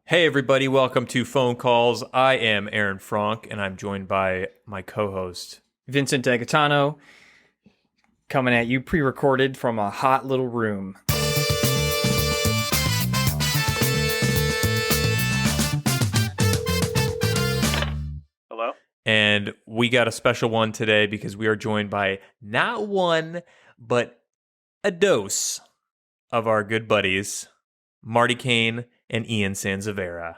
Hey everybody, welcome to Fonecallz. I am Aaron Frank, and I'm joined by my co-host Vincent D'Agatano, coming at you pre-recorded from a hot little room. Hello. And we got a special one today because we are joined by not one, but a dose of our good buddies, Marty Kane and Ian Sansavera.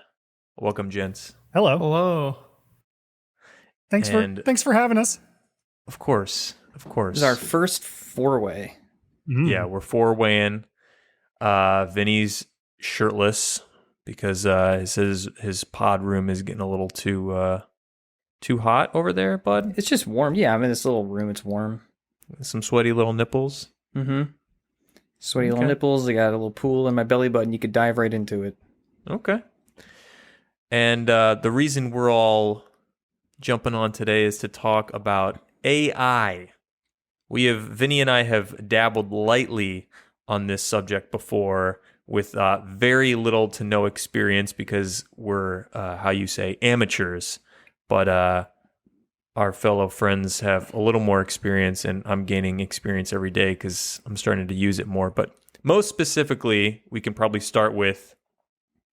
Welcome, gents. Hello. Hello. Thanks for having us. Of course. This is our first four-way. Yeah, we're four-weighing. Vinny's shirtless because his pod room is getting a little too hot over there, bud. It's just warm. Yeah, I'm in this little room. It's warm. Some sweaty little nipples. Mm-hmm. Sweaty little nipples. I got a little pool in my belly button. You could dive right into it. Okay. And the reason we're all jumping on today is to talk about AI. Vinny and I have dabbled lightly on this subject before with very little to no experience because we're, amateurs. But our fellow friends have a little more experience, and I'm gaining experience every day because I'm starting to use it more. But most specifically, we can probably start with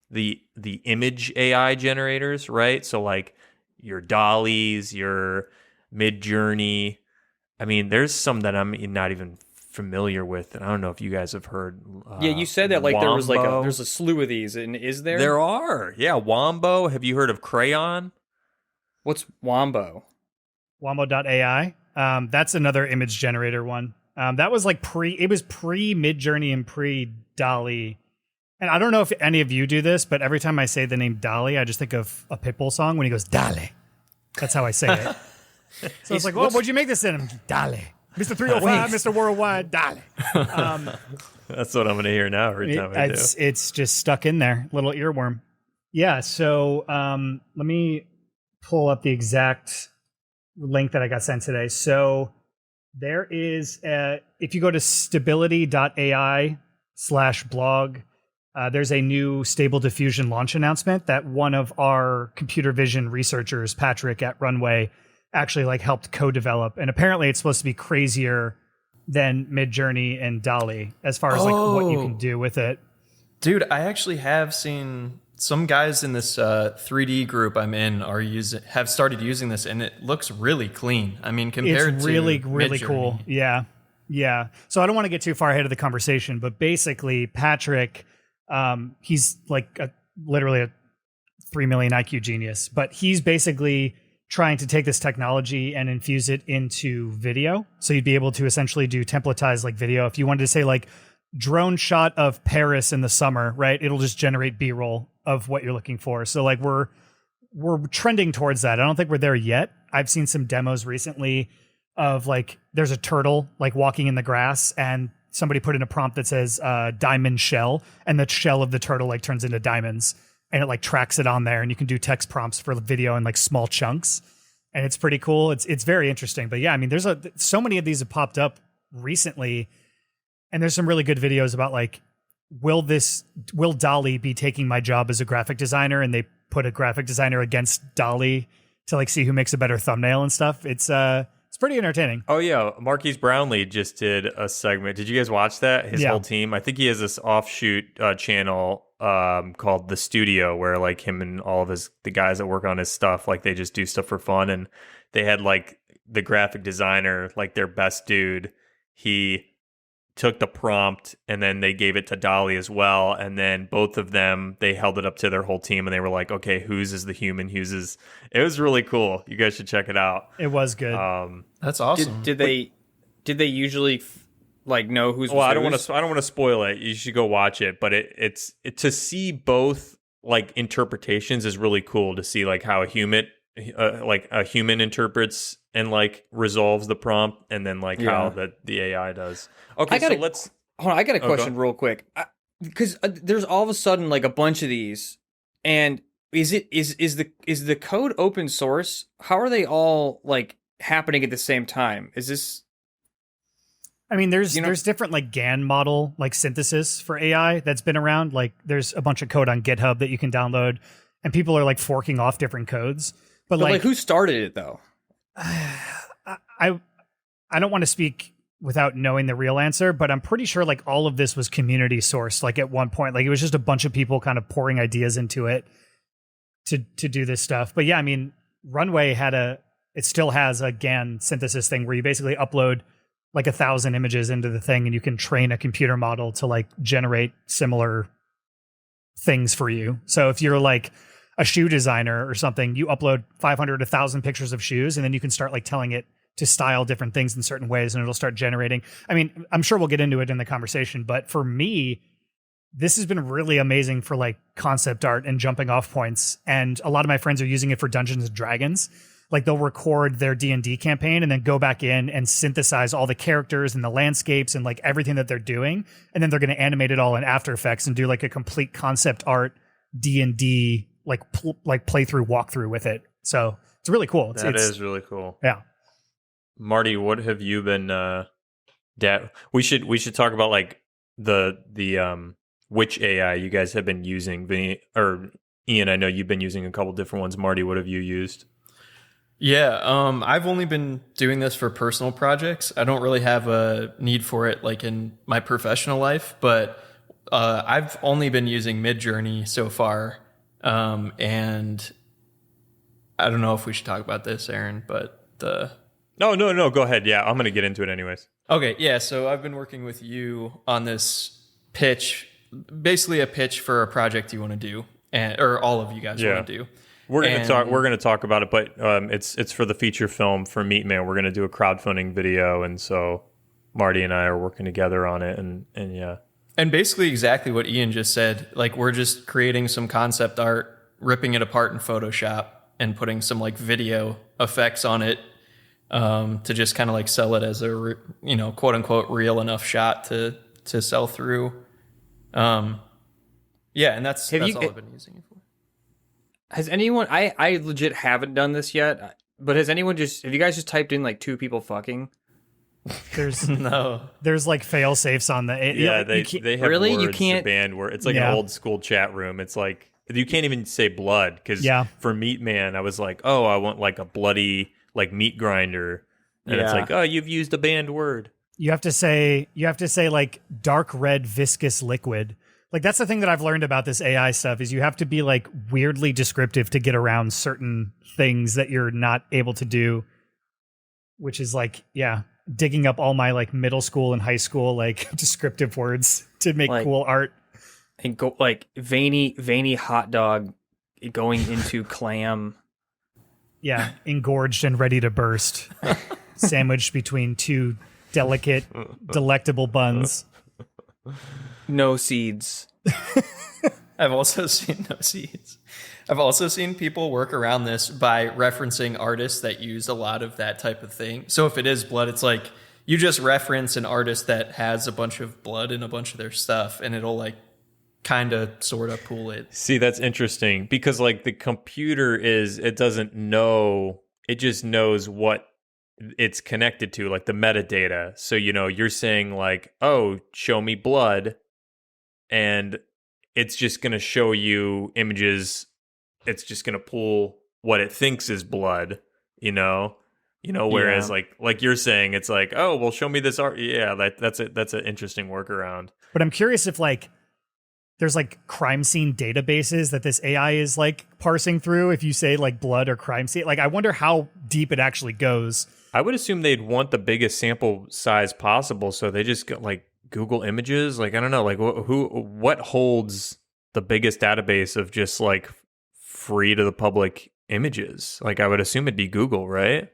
the image AI generators, right? So like your DALL-Es, your Midjourney. I mean, there's some that I'm not even familiar with, and I don't know if you guys have heard. Yeah, you said that like WOMBO. there's a slew of these, and is there? There are. Yeah, WOMBO. Have you heard of Craiyon? What's WOMBO? WOMBO.ai. That's another image generator one. That was like pre Midjourney and pre DALL-E. And I don't know if any of you do this, but every time I say the name DALL-E, I just think of a Pitbull song when he goes, DALL-E. That's how I say it. So it's like, well, what'd you make this in? DALL-E. Mr. 305, Mr. Worldwide, DALL-E. That's what I'm going to hear now every time I do. It's just stuck in there, little earworm. Yeah, so let me pull up the exact link that I got sent today. So there is, if you go to stability.ai/blog, there's a new Stable Diffusion launch announcement that one of our computer vision researchers, Patrick at Runway, actually helped co-develop. And apparently it's supposed to be crazier than Midjourney and DALL-E as far as what you can do with it. Dude, I actually have seen some guys in this 3D group I'm in have started using this, and it looks really clean. I mean, compared it's to really Midjourney. cool. Yeah. So I don't want to get too far ahead of the conversation, but basically Patrick, he's literally a 3 million IQ genius, but he's basically trying to take this technology and infuse it into video. So you'd be able to essentially do templatized video. If you wanted to say drone shot of Paris in the summer, right? It'll just generate B-roll of what you're looking for. So we're trending towards that. I don't think we're there yet. I've seen some demos recently of there's a turtle walking in the grass, and somebody put in a prompt that says diamond shell, and the shell of the turtle turns into diamonds, and it tracks it on there, and you can do text prompts for video in small chunks, and it's pretty cool. It's very interesting. But yeah, I mean, there's so many of these have popped up recently, and there's some really good videos about will DALL-E be taking my job as a graphic designer? And they put a graphic designer against DALL-E to see who makes a better thumbnail and stuff. It's pretty entertaining. Oh yeah, Marquise Brownlee just did a segment. Did you guys watch that? His whole team. I think he has this offshoot channel called The Studio, where him and all of the guys that work on his stuff, they just do stuff for fun. And they had the graphic designer, their best dude. He took the prompt and then they gave it to DALL-E as well, and then both of them, they held it up to their whole team and they were like, okay, whose is the human, whose is... It was really cool. You guys should check it out. It was good. That's awesome. Did they usually know who's... Well, I don't want to spoil it. You should go watch it, but it's to see both interpretations is really cool, to see how a human interprets and resolves the prompt, and then how the AI does. Okay, so let's... Hold on, I got a question real quick. Because there's all of a sudden a bunch of these, and is the code open source? How are they all happening at the same time? Is this... I mean, there's You know- there's different like GAN model like synthesis for AI that's been around. Like there's a bunch of code on GitHub that you can download, and people are like forking off different codes. But But like who started it though? I don't want to speak without knowing the real answer, but I'm pretty sure like all of this was community sourced. Like at one point, like it was just a bunch of people kind of pouring ideas into it to do this stuff. But yeah, I mean, Runway it still has a GAN synthesis thing where you basically upload like 1,000 images into the thing and you can train a computer model to like generate similar things for you. So if you're like a shoe designer or something, you upload 500, 1,000 pictures of shoes, and then you can start like telling it to style different things in certain ways, and it'll start generating. I mean, I'm sure we'll get into it in the conversation, but for me, this has been really amazing for like concept art and jumping off points. And a lot of my friends are using it for Dungeons and Dragons. Like they'll record their D&D campaign and then go back in and synthesize all the characters and the landscapes and like everything that they're doing. And then they're going to animate it all in After Effects and do like a complete concept art D&D like playthrough walkthrough with it. So it's really cool. That is really cool. Yeah. Marty, what have you been we should talk about like the which AI you guys have been using. Vinny or Ian, I know you've been using a couple different ones. Marty, what have you used? Yeah, I've only been doing this for personal projects. I don't really have a need for it like in my professional life, but I've only been using Midjourney so far. And I don't know if we should talk about this, Aaron, but No, go ahead. Yeah, I'm going to get into it anyways. Okay, yeah, so I've been working with you on this pitch, basically a pitch for a project you want to do, or all of you guys want to do. We're gonna talk about it, but it's for the feature film for Meat Man. We're gonna do a crowdfunding video, and so Marty and I are working together on it, and yeah. And basically exactly what Ian just said. Like we're just creating some concept art, ripping it apart in Photoshop, and putting some like video effects on it to just kind of like sell it as a quote unquote real enough shot to sell through. Yeah, and that's all I've been using it for. Has anyone? I legit haven't done this yet, but have you guys just typed in like two people fucking? There's no. There's like fail safes on the they have really? words, You can't the banned word. It's like an old school chat room. It's like you can't even say blood because for Meat Man I was like, oh, I want like a bloody like meat grinder, and it's like, oh, you've used a banned word. You have to say like dark red viscous liquid. Like that's the thing that I've learned about this AI stuff is you have to be like weirdly descriptive to get around certain things that you're not able to do, which is like, digging up all my like middle school and high school like descriptive words to make like, cool art. And go like veiny hot dog going into clam. Yeah, engorged and ready to burst. Sandwiched between two delicate, delectable buns. No seeds. I've also seen no seeds. I've also seen people work around this by referencing artists that use a lot of that type of thing. So if it is blood, it's like you just reference an artist that has a bunch of blood in a bunch of their stuff, and it'll like kind of sort of pull it. See, that's interesting because like the computer it doesn't know, it just knows what it's connected to, like the metadata. So, you're saying like, oh, show me blood, and it's just going to show you images. It's just going to pull what it thinks is blood, whereas like you're saying, it's like, oh, well, show me this art. Yeah, that's an interesting workaround. But I'm curious if like there's like crime scene databases that this AI is like parsing through. If you say like blood or crime scene, like I wonder how deep it actually goes. I would assume they'd want the biggest sample size possible, so they just got like Google Images. Like I don't know, like what holds the biggest database of just like free to the public images? Like I would assume it'd be Google, right?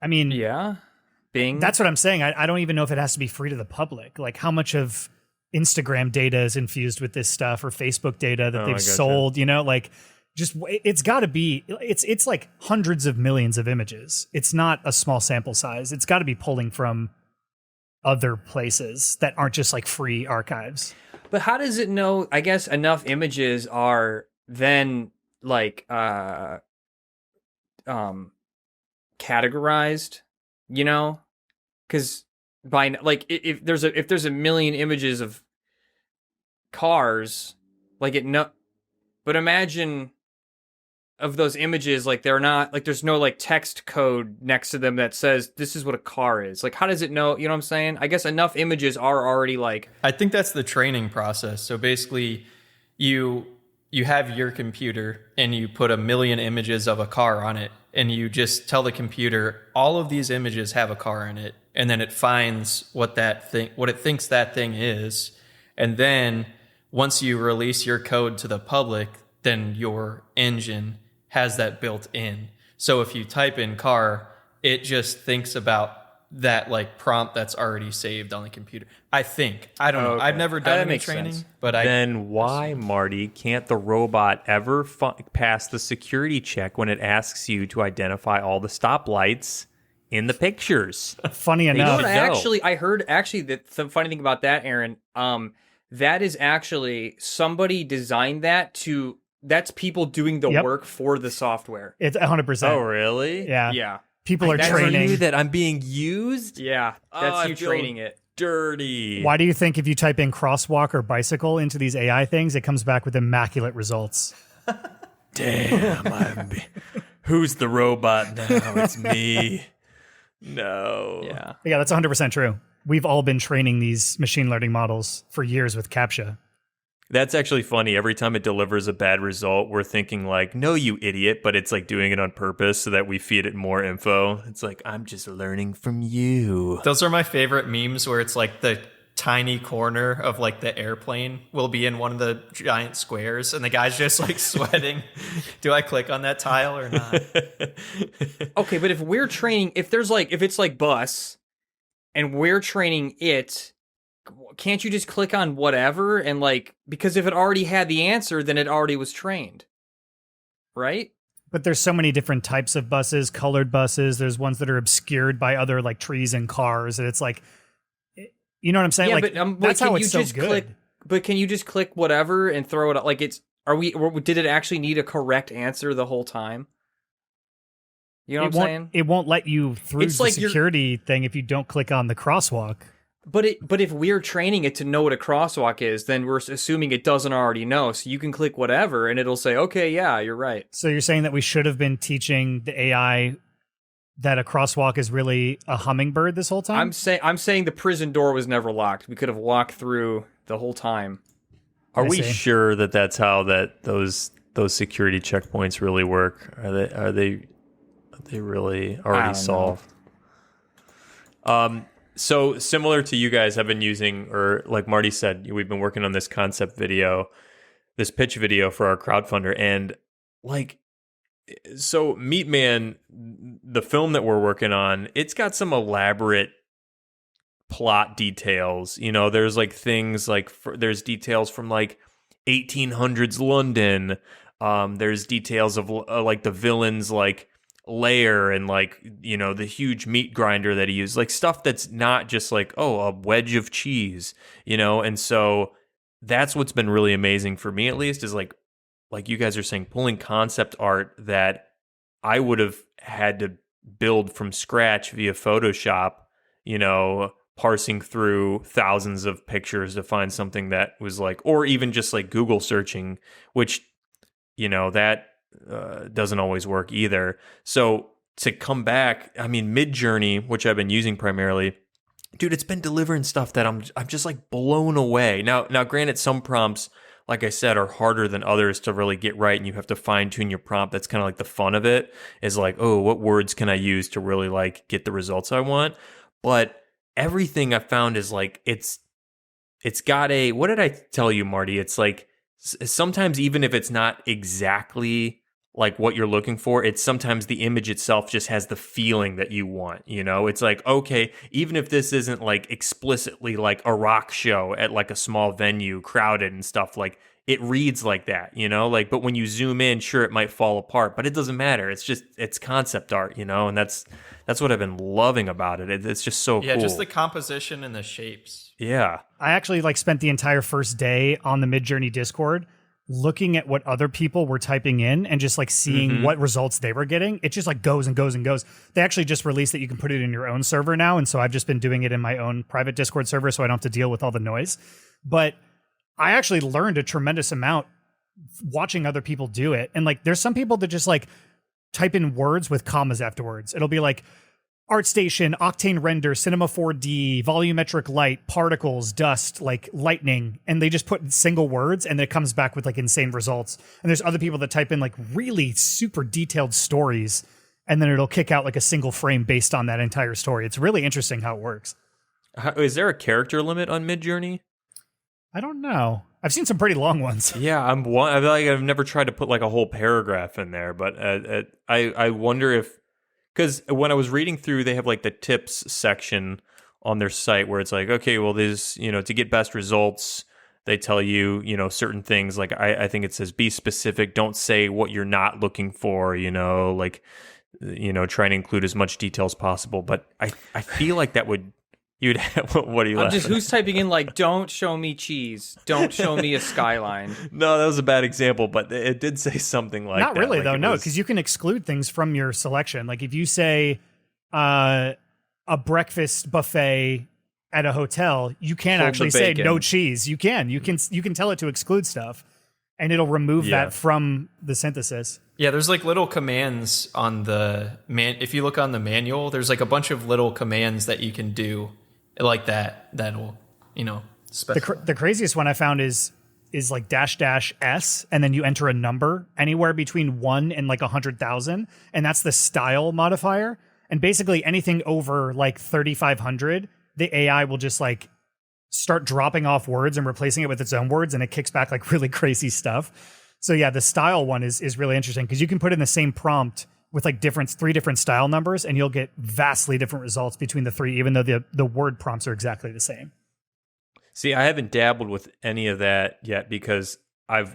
I mean, yeah, Bing. That's what I'm saying. I don't even know if it has to be free to the public. Like how much of Instagram data is infused with this stuff, or Facebook data that they've sold, like just it's got to be, it's like hundreds of millions of images. It's not a small sample size. It's got to be pulling from other places that aren't just like free archives. But how does it know? I guess enough images are then like categorized, because by like if there's a million images of cars, like it no, but imagine of those images, like they're not like there's no like text code next to them that says this is what a car is. Like how does it know? You know what I'm saying? I guess enough images are already like. I think that's the training process. So basically, you have your computer and you put a million images of a car on it, and you just tell the computer all of these images have a car in it, and then it finds what it thinks that thing is, and then once you release your code to the public, then your engine has that built in. So if you type in car, it just thinks about that like prompt that's already saved on the computer. I think. I don't know. Okay. I've never done any training, but Then why, Marty, can't the robot ever pass the security check when it asks you to identify all the stoplights in the pictures? Funny You know enough, what? I heard that the funny thing about that, Aaron, that is actually somebody designed that to. That's people doing the Yep. work for the software. it's 100%. Oh, really? Yeah. Yeah, People are That's training. You that I'm being used? yeah. Oh, That's I you feel training it. dirty. Why do you think if you type in crosswalk or bicycle into these AI things, it comes back with immaculate results? Damn, who's the robot now? It's me. No. Yeah. Yeah, that's 100% true. We've all been training these machine learning models for years with CAPTCHA. That's actually funny. Every time it delivers a bad result, we're thinking like, no, you idiot, but it's like doing it on purpose so that we feed it more info. It's like, I'm just learning from you. those are my favorite memes where it's like the tiny corner of like the airplane will be in one of the giant squares and the guy's just like sweating. Do I click on that tile or not? Okay, but if it's like bus, and we're training it, can't you just click on whatever and like, because if it already had the answer, then it already was trained, right? But there's so many different types of buses, colored buses. There's ones that are obscured by other like trees and cars. And it's like, you know what I'm saying? Yeah, like, but that's can how you it's so just good. click? But can you just click whatever and throw it out? Like did it actually need a correct answer the whole time? You know what I'm saying? It won't let you through It's the like you're- security thing if you don't click on the crosswalk. But if we're training it to know what a crosswalk is, then we're assuming it doesn't already know. So you can click whatever, and it'll say, "Okay, yeah, you're right." So you're saying that we should have been teaching the AI that a crosswalk is really a hummingbird this whole time? I'm saying the prison door was never locked. We could have walked through the whole time. Are I we see. sure that that's how those security checkpoints really work? Are they really already don't solved? So similar to you guys have been using, or like Marty said, we've been working on this concept video, this pitch video for our crowdfunder, and like, so Meat Man, the film that we're working on, it's got some elaborate plot details. You know, there's like things like there's details from like 1800s London. There's details of like the villain's like lair and like, you know, the huge meat grinder that he used, like stuff that's not just like, oh, a wedge of cheese, you know. And so that's what's been really amazing for me, at least, is like you guys are saying, pulling concept art that I would have had to build from scratch via Photoshop, you know, parsing through thousands of pictures to find something that was like, or even just like Google searching, which, you know, that doesn't always work either. So to come back, I mean, Midjourney, which I've been using primarily, dude, it's been delivering stuff that I'm just like blown away. Now, granted, some prompts, like I said, are harder than others to really get right, and you have to fine tune your prompt. That's kind of like the fun of it, is like, oh, what words can I use to really like get the results I want? But everything I found is like, it's got a, what did I tell you, Marty? It's like, sometimes even if it's not exactly like what you're looking for, it's sometimes the image itself just has the feeling that you want, you know? It's like, okay, even if this isn't like explicitly like a rock show at like a small venue, crowded and stuff, like it reads like that, you know? Like, but when you zoom in, sure, it might fall apart, but it doesn't matter. It's concept art, you know? And that's what I've been loving about it. It's just so cool. Yeah, just the composition and the shapes. Yeah. I actually like spent the entire first day on the Midjourney Discord looking at what other people were typing in and just like seeing what results they were getting. It just like goes and goes and goes. They actually just released that you can put it in your own server now. And so I've just been doing it in my own private Discord server so I don't have to deal with all the noise. But I actually learned a tremendous amount watching other people do it. And like there's some people that just like type in words with commas afterwards. It'll be like ArtStation, Octane Render, Cinema 4D, volumetric light, particles, dust, like lightning, and they just put single words and it comes back with like insane results. And there's other people that type in like really super detailed stories and then it'll kick out like a single frame based on that entire story. It's really interesting how it works. Is there a character limit on Midjourney? I don't know. I've seen some pretty long ones. Yeah, I feel like I've never tried to put like a whole paragraph in there, but I wonder if, because when I was reading through, they have like the tips section on their site where it's like, okay, well, there's, to get best results, they tell you, certain things. Like I think it says, be specific, don't say what you're not looking for, like, try and include as much detail as possible. But I feel like that would, you'd have, what are you laughing at? Who's typing in like, don't show me cheese, don't show me a skyline. No, that was a bad example, but it did say something like that. Not really, like though, no, because you can exclude things from your selection. Like if you say a breakfast buffet at a hotel, you can't Hold actually the say bacon. no cheese. You can tell it to exclude stuff, and it'll remove that from the synthesis. Yeah, there's like little commands on the if you look on the manual, there's like a bunch of little commands that you can do like that'll, specify. The craziest one I found is like --s, and then you enter a number anywhere between 1 and like 100,000, and that's the style modifier. And basically anything over like 3,500, the AI will just like start dropping off words and replacing it with its own words, and it kicks back like really crazy stuff. So yeah, the style one is really interesting because you can put in the same prompt with like three different style numbers, and you'll get vastly different results between the three, even though the word prompts are exactly the same. See, I haven't dabbled with any of that yet because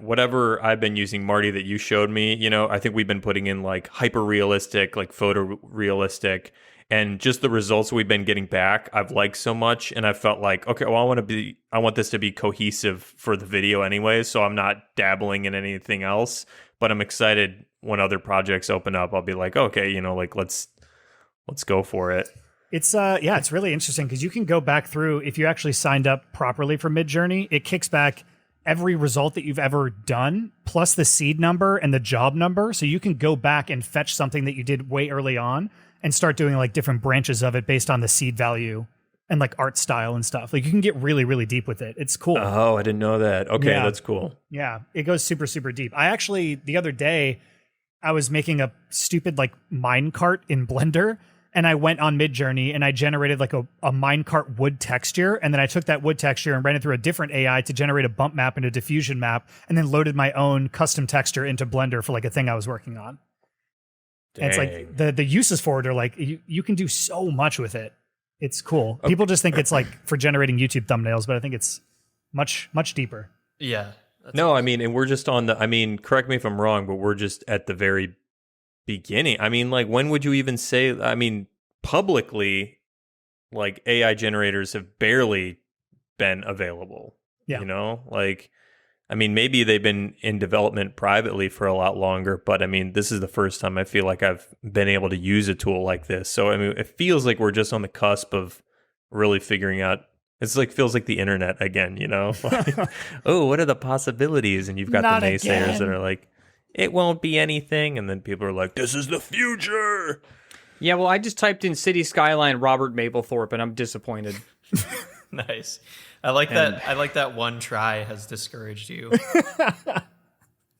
whatever I've been using, Marty, that you showed me, I think we've been putting in like hyper realistic, like photorealistic, and just the results we've been getting back, I've liked so much, and I felt like, okay, well, I want this to be cohesive for the video anyway, so I'm not dabbling in anything else, but I'm excited when other projects open up. I'll be like, okay, like let's go for it. It's it's really interesting because you can go back through, if you actually signed up properly for Midjourney, it kicks back every result that you've ever done, plus the seed number and the job number. So you can go back and fetch something that you did way early on and start doing like different branches of it based on the seed value and like art style and stuff. Like you can get really, really deep with it. It's cool. Oh, I didn't know that. Okay, Yeah. that's cool. Yeah, it goes super, super deep. I actually, the other day, I was making a stupid like minecart in Blender, and I went on Midjourney and I generated like a minecart wood texture, and then I took that wood texture and ran it through a different AI to generate a bump map and a diffusion map, and then loaded my own custom texture into Blender for like a thing I was working on. And it's like the uses for it are like you can do so much with it. It's cool. People just think it's like for generating YouTube thumbnails, but I think it's much, much deeper. Yeah. No, I mean, and we're just correct me if I'm wrong, but we're just at the very beginning. I mean, like, when would you even say, publicly, like, AI generators have barely been available. Yeah. Maybe they've been in development privately for a lot longer, but this is the first time I feel like I've been able to use a tool like this. So, it feels like we're just on the cusp of really figuring out. It's like, feels like the internet again, Like, oh, what are the possibilities? And you've got Not the naysayers again. that are like, it won't be anything. And then people are like, this is the future. Yeah, well, I just typed in City Skyline Robert Mapplethorpe, and I'm disappointed. Nice. I like that. I like that one try has discouraged you.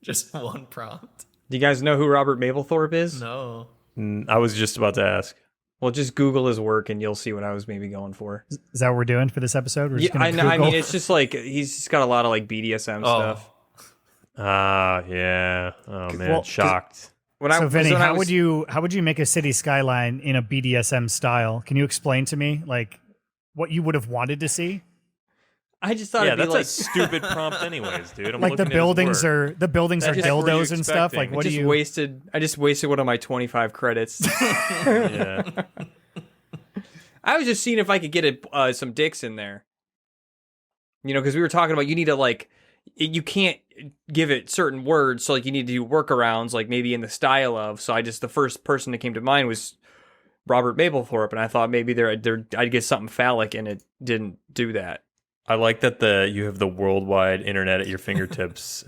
Just one prompt. Do you guys know who Robert Mapplethorpe is? No. I was just about to ask. Well, just Google his work, and you'll see what I was maybe going for. Is that what we're doing for this episode? We're just Yeah, gonna I know. I Google? mean, it's just like he's just got a lot of like BDSM stuff. Yeah. Oh man, Well, shocked. So Vinny, how would you make a city skyline in a BDSM style? Can you explain to me like what you would have wanted to see? I just thought Yeah, it'd be that's like a stupid prompt, anyways, dude. I'm Like the looking at his buildings work. are That's just what were you dildos and stuff. Like expecting? what do you? I just wasted one of my 25 credits. Yeah. I was just seeing if I could get some dicks in there. Because we were talking about you need to like you can't give it certain words, so like you need to do workarounds, like maybe in the style of. So the first person that came to mind was Robert Mapplethorpe, and I thought maybe I'd get something phallic, and it didn't do that. I like that you have the worldwide internet at your fingertips.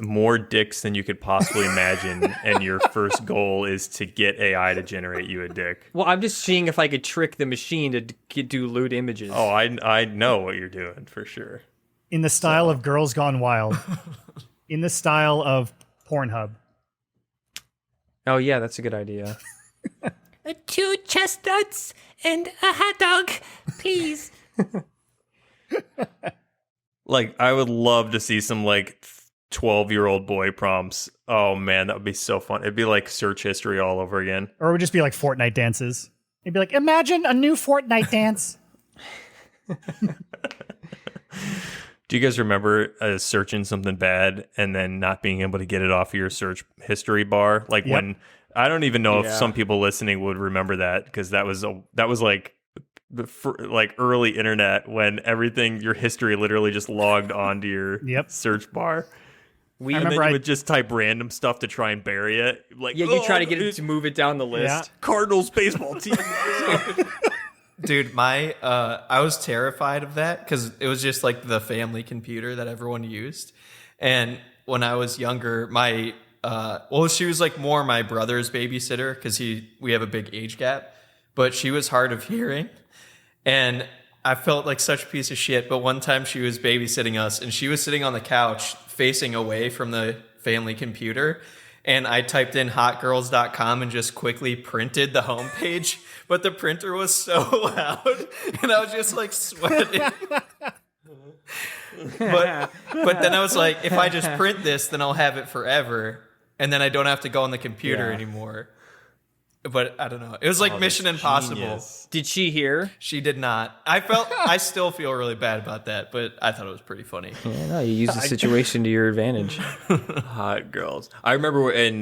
More dicks than you could possibly imagine, and your first goal is to get AI to generate you a dick. Well, I'm just seeing if I could trick the machine to do lewd images. Oh, I know what you're doing for sure. In the style of Girls Gone Wild. In the style of Pornhub. Oh yeah, that's a good idea. 2 chestnuts and a hot dog, please. Like, I would love to see some, like, 12-year-old boy prompts. Oh, man, that would be so fun. It'd be like search history all over again. Or it would just be like Fortnite dances. It'd be like, imagine a new Fortnite dance. Do you guys remember searching something bad and then not being able to get it off of your search history bar? Like when, I don't even know if some people listening would remember that, because that was like like early internet when everything, your history literally just logged onto your search bar. And then you would just type random stuff to try and bury it. Like, you try to get it to move it down the list. Yeah. Cardinals baseball team. Dude, I was terrified of that because it was just like the family computer that everyone used. And when I was younger, she was like more my brother's babysitter because we have a big age gap, but she was hard of hearing. And I felt like such a piece of shit. But one time she was babysitting us and she was sitting on the couch facing away from the family computer. And I typed in hotgirls.com and just quickly printed the homepage, but the printer was so loud and I was just like sweating. but then I was like, if I just print this, then I'll have it forever. And then I don't have to go on the computer anymore. But I don't know. It was like Mission Impossible. Genius. Did she hear? She did not. I still feel really bad about that, but I thought it was pretty funny. Yeah, no, you use the situation to your advantage. Hot girls. I remember in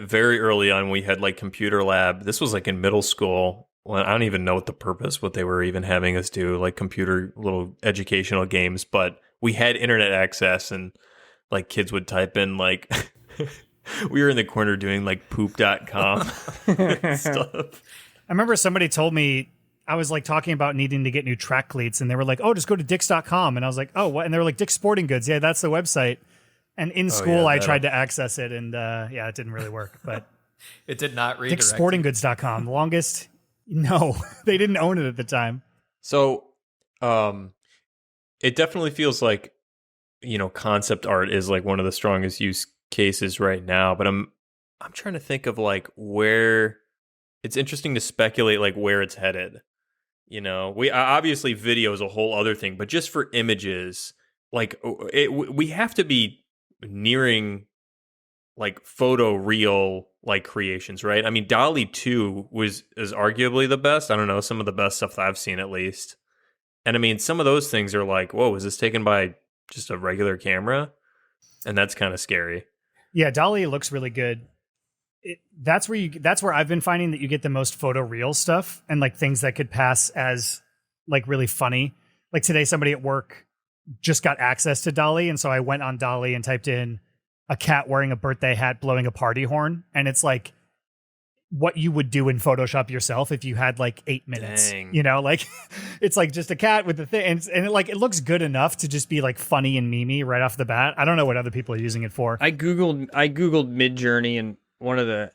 very early on, we had like computer lab. This was like in middle school. Well, I don't even know what they were even having us do, like computer little educational games. But we had internet access, and like kids would type in like... We were in the corner doing like poop.com stuff. I remember somebody told me, I was like talking about needing to get new track cleats, and they were like, oh, just go to dicks.com. And I was like, oh, what? And they were like, Dick's Sporting Goods. Yeah, that's the website. And in school, I tried to access it, and it didn't really work. But it did not redirect. DickSportingGoods.com. Longest, no, they didn't own it at the time. So it definitely feels like, concept art is like one of the strongest use cases right now, but I'm trying to think of like where it's interesting to speculate like where it's headed. We obviously video is a whole other thing, but just for images, like we have to be nearing like photo real like creations, right? I mean, DALL-E 2 is arguably the best. I don't know, some of the best stuff that I've seen at least. And I mean, some of those things are like, whoa, is this taken by just a regular camera? And that's kind of scary. Yeah, DALL-E looks really good. That's where I've been finding that you get the most photoreal stuff and like things that could pass as like really funny. Like today, somebody at work just got access to DALL-E, and so I went on DALL-E and typed in a cat wearing a birthday hat blowing a party horn, and it's like what you would do in Photoshop yourself if you had like 8 minutes. Dang. Like it's like just a cat with the thing, and it looks good enough to just be like funny and memey right off the bat. I don't know what other people are using it for. I googled Midjourney, and one of the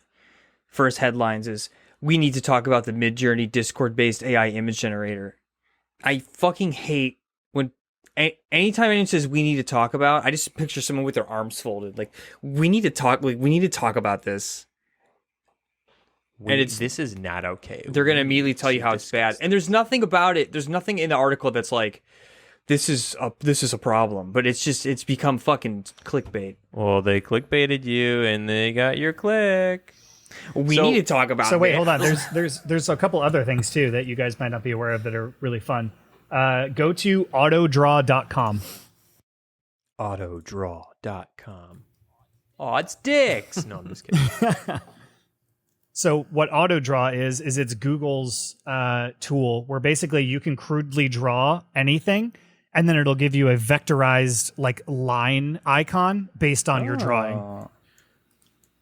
first headlines is, "We need to talk about the Midjourney Discord-based AI image generator." I fucking hate when anytime anyone says we need to talk about, I just picture someone with their arms folded. Like, we need to talk about this. This is not okay. They're going to immediately tell you how it's bad. And there's nothing about it. There's nothing in the article that's like, this is a problem. But it's become fucking clickbait. Well, they clickbaited you and they got your click. We need to talk about. So wait, hold on. There's a couple other things too that you guys might not be aware of that are really fun. Go to autodraw.com. Autodraw.com. Oh, it's dicks. No, I'm just kidding. So what AutoDraw is it's Google's tool where basically you can crudely draw anything, and then it'll give you a vectorized like line icon based on your drawing.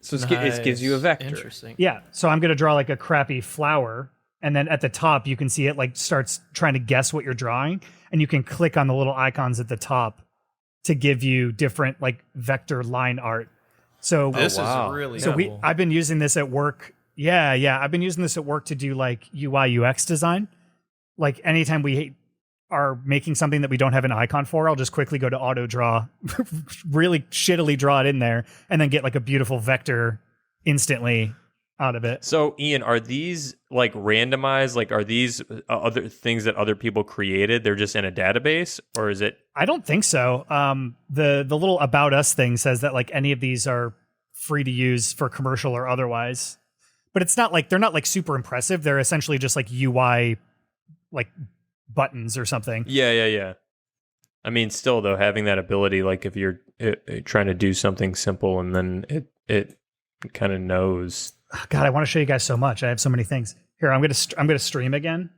So it gives you a vector. Interesting. Yeah. So I'm going to draw like a crappy flower. And then at the top, you can see it like starts trying to guess what you're drawing. And you can click on the little icons at the top to give you different like vector line art. So This is really so cool. I've been using this at work. Yeah. I've been using this at work to do like UI UX design. Like anytime we are making something that we don't have an icon for, I'll just quickly go to auto draw, really shittily draw it in there, and then get like a beautiful vector instantly out of it. So, Ian, are these like randomized? Like, are these other things that other people created? They're just in a database, or is it? I don't think so. The little about us thing says that like any of these are free to use for commercial or otherwise, but it's not like they're not like super impressive. They're essentially just like UI, like buttons or something. Yeah. I mean, still though, having that ability, like if you're trying to do something simple and then it kind of knows. God, I want to show you guys so much. I have so many things. Here, I'm gonna stream again.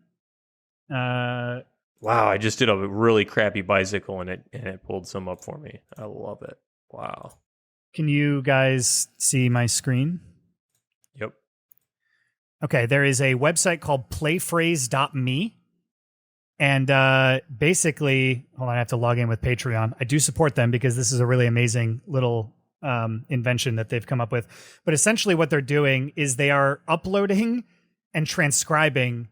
Wow, I just did a really crappy bicycle and it pulled some up for me. I love it. Wow. Can you guys see my screen? Yep. Okay, there is a website called playphrase.me. And basically, hold on, I have to log in with Patreon. I do support them because this is a really amazing little invention that they've come up with. But essentially what they're doing is they are uploading and transcribing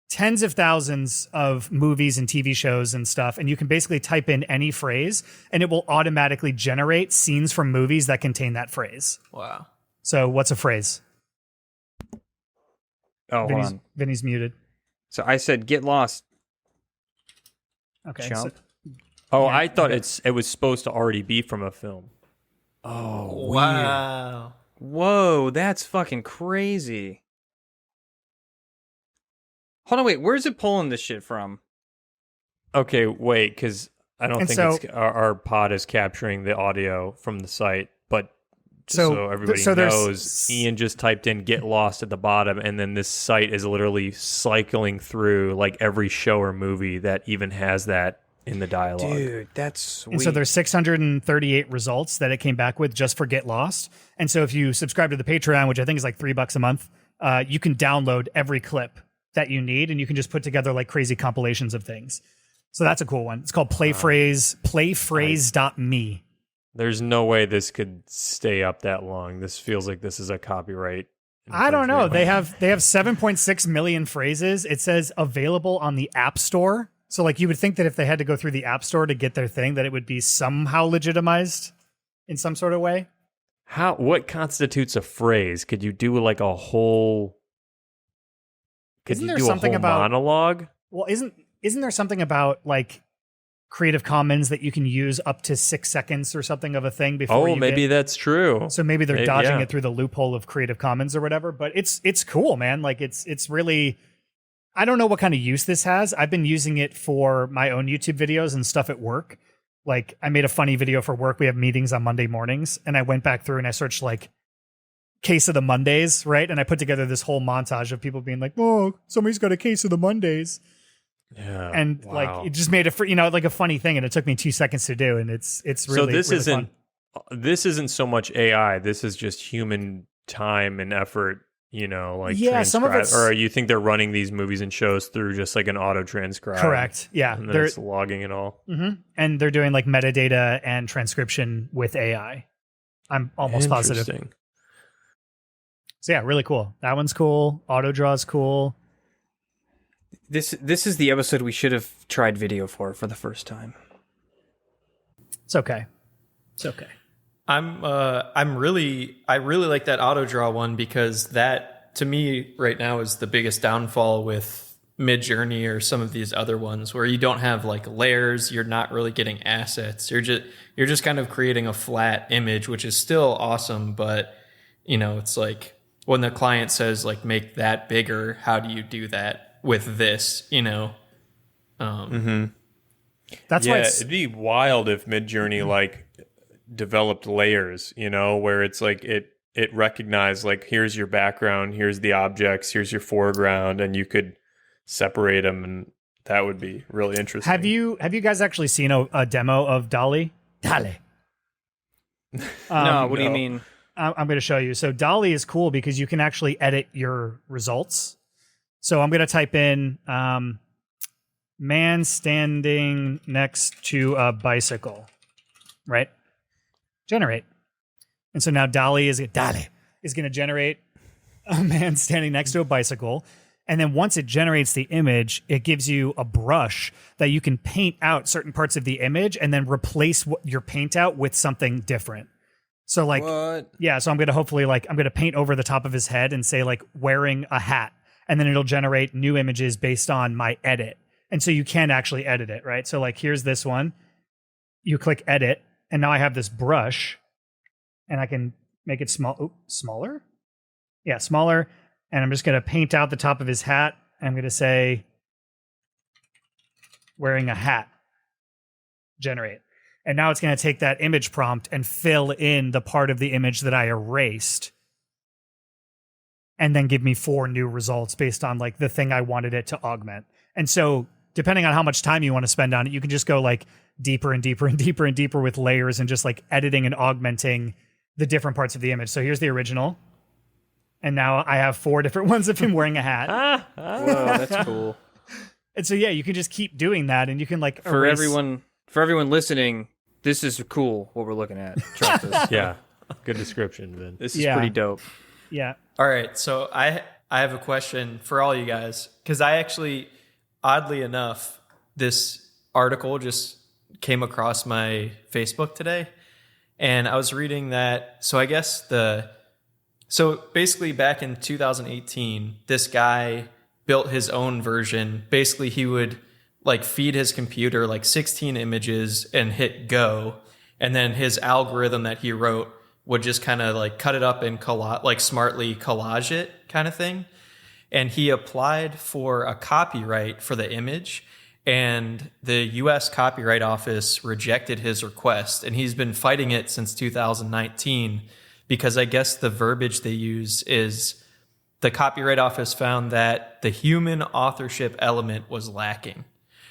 tens of thousands of movies and TV shows and stuff. And you can basically type in any phrase and it will automatically generate scenes from movies that contain that phrase. Wow. So what's a phrase? Oh, hold on. Vinny's muted. So I said, get lost. Okay. Chump. Oh, I thought it was supposed to already be from a film. Oh, Wow. Whoa, that's fucking crazy. Hold on, wait. Where's it pulling this shit from? Okay, wait, because I don't And think so- it's our pod is capturing the audio from the site, but just so, So- everybody so there's- knows, Ian just typed in "get lost" at the bottom, and then this site is literally cycling through like every show or movie that even has that in the dialogue. Dude, that's sweet. And so there's 638 results that it came back with just for Get Lost. And so if you subscribe to the Patreon, which I think is like $3 a month, you can download every clip that you need, and you can just put together like crazy compilations of things. So that's a cool one. It's called playphrase.me. There's no way this could stay up that long. This feels like this is a copyright. I don't know. infringement. They have 7.6 million phrases. It says available on the App Store. So like you would think that if they had to go through the App Store to get their thing, that it would be somehow legitimized in some sort of way. What constitutes a phrase? Could you do like a whole? Could Isn't you there do something a whole about- monologue? Well, isn't there something about like Creative Commons that you can use up to 6 seconds or something of a thing before? Oh, you maybe get, that's true. so maybe they're dodging yeah. it through the loophole of Creative Commons or whatever. But it's cool, man. Like it's really. I don't know what kind of use this has. I've been using it for my own YouTube videos and stuff at work. Like I made a funny video for work. We have meetings on Monday mornings, and I went back through and I searched like case of the Mondays, right? And I put together this whole montage of people being like, "Oh, somebody's got a case of the Mondays." Yeah, And wow. like it just made it for like a funny thing, and it took me 2 seconds to do, and it's really so this really isn't fun. this isn't so much AI. This is just human time and effort. Like Yeah, some of transcribe, it's- or you think they're running these movies and shows through just like an auto transcribe? Correct. Yeah, and then they're it's logging it all. and they're doing like metadata and transcription with AI. I'm almost positive. Interesting. So yeah, really cool. That one's cool. Auto draw's cool. This is the episode we should have tried video for the first time. It's okay. It's okay. I really like that auto draw one because that to me right now is the biggest downfall with Midjourney or some of these other ones where you don't have like layers, you're not really getting assets. You're just kind of creating a flat image, which is still awesome, but it's like when the client says like make that bigger, how do you do that with this, That's why it's, it'd be wild if Midjourney like developed layers, where it's like it recognized like here's your background, here's the objects, here's your foreground, and you could separate them That would be really interesting. Have you guys actually seen a demo of DALL-E? DALL-E. No, what do you mean? I'm going to show you. So DALL-E is cool because you can actually edit your results. So I'm going to type in man standing next to a bicycle, right? Generate. And so now DALL-E is going to generate a man standing next to a bicycle. And then once it generates the image, it gives you a brush that you can paint out certain parts of the image and then replace your paint out with something different. So like, yeah, so I'm going to hopefully I'm going to paint over the top of his head and say like wearing a hat, and then it'll generate new images based on my edit. And so you can actually edit it, right? So like, here's this one, you click edit, and now I have this brush and I can make it smaller. Yeah, smaller. And I'm just going to paint out the top of his hat. I'm going to say wearing a hat. Generate. And now it's going to take that image prompt and fill in the part of the image that I erased. And then give me 4 new results based on like the thing I wanted it to augment. And so depending on how much time you want to spend on it, you can just go like deeper and deeper and deeper and deeper with layers and just like editing and augmenting the different parts of the image. So here's the original. And now I have 4 different ones of him wearing a hat. Whoa, that's cool. And so, yeah, you can just keep doing that, and you can like for everyone listening, this is cool what we're looking at. Trust us. Yeah, good description, Vin. This is pretty dope. Yeah. All right, so I have a question for all you guys, because I actually, oddly enough, this article just came across my Facebook today, and I was reading that. So I guess So basically back in 2018, this guy built his own version. Basically, he would like feed his computer like 16 images and hit go. And then his algorithm that he wrote would just kind of like cut it up and smartly collage it kind of thing. And he applied for a copyright for the image, and the US Copyright Office rejected his request. And he's been fighting it since 2019. Because I guess the verbiage they use is the Copyright Office found that the human authorship element was lacking.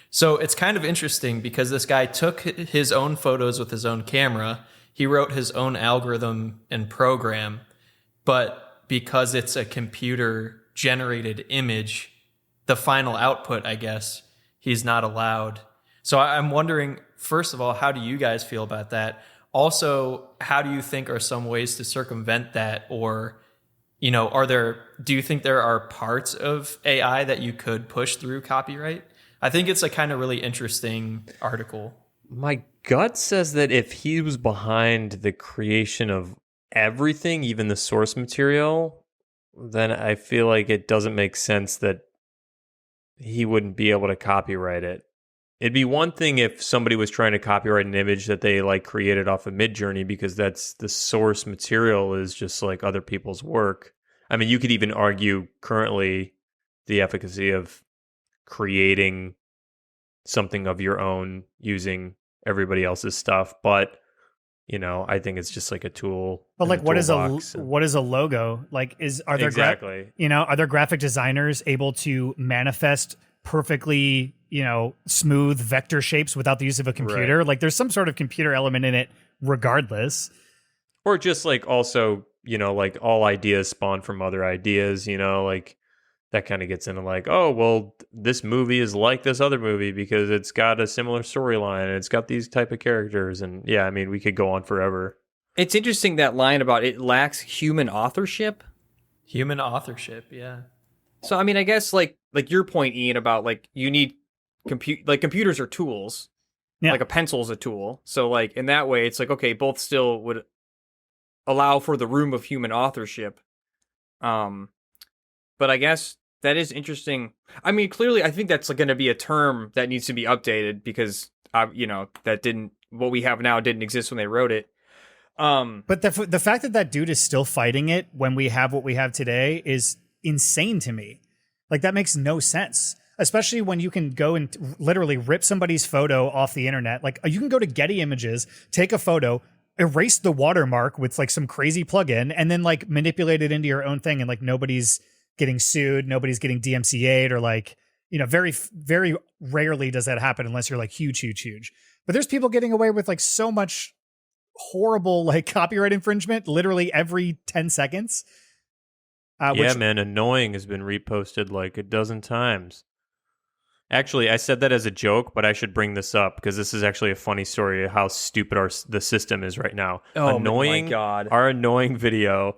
So it's kind of interesting because this guy took his own photos with his own camera. He wrote his own algorithm and program. But because it's a computer generated image, the final output, I guess, he's not allowed. So I'm wondering, first of all, how do you guys feel about that? Also, how do you think are some ways to circumvent that? Or, you know, do you think there are parts of AI that you could push through copyright? I think it's a kind of really interesting article. My gut says that if he was behind the creation of everything, even the source material, then I feel like it doesn't make sense that he wouldn't be able to copyright it. It'd be one thing if somebody was trying to copyright an image that they like created off of Midjourney, because that's the source material is just like other people's work. I mean, you could even argue currently the efficacy of creating something of your own using everybody else's stuff, but you know, I think it's just like a tool. But like, what is a logo? Like, are there are there graphic designers able to manifest perfectly, you know, smooth vector shapes without the use of a computer? Right. Like, there's some sort of computer element in it regardless. Or just like also, you know, like all ideas spawn from other ideas, you know, like that kind of gets into like, oh, well, this movie is like this other movie because it's got a similar storyline and it's got these type of characters. And yeah, I mean, we could go on forever. It's interesting, that line about it lacks human authorship. Human authorship, yeah. So, I mean, I guess like your point, Ian, about like you need computers are tools. Yeah. Like a pencil's a tool. So like in that way, it's like, okay, both still would allow for the room of human authorship. But I guess that is interesting. I mean, clearly, I think that's going to be a term that needs to be updated because, you know, what we have now didn't exist when they wrote it. But the fact that dude is still fighting it when we have what we have today is insane to me. Like, that makes no sense, especially when you can go and literally rip somebody's photo off the internet. Like, you can go to Getty Images, take a photo, erase the watermark with like some crazy plugin, and then like manipulate it into your own thing, and like nobody's getting sued, nobody's getting DMCA'd, or like, very rarely does that happen unless you're like huge. But there's people getting away with like so much horrible like copyright infringement literally every 10 seconds. Yeah, man, annoying has been reposted like a dozen times. Actually, I said that as a joke, but I should bring this up because this is actually a funny story of how stupid the system is right now. Oh annoying, my God. Our annoying video.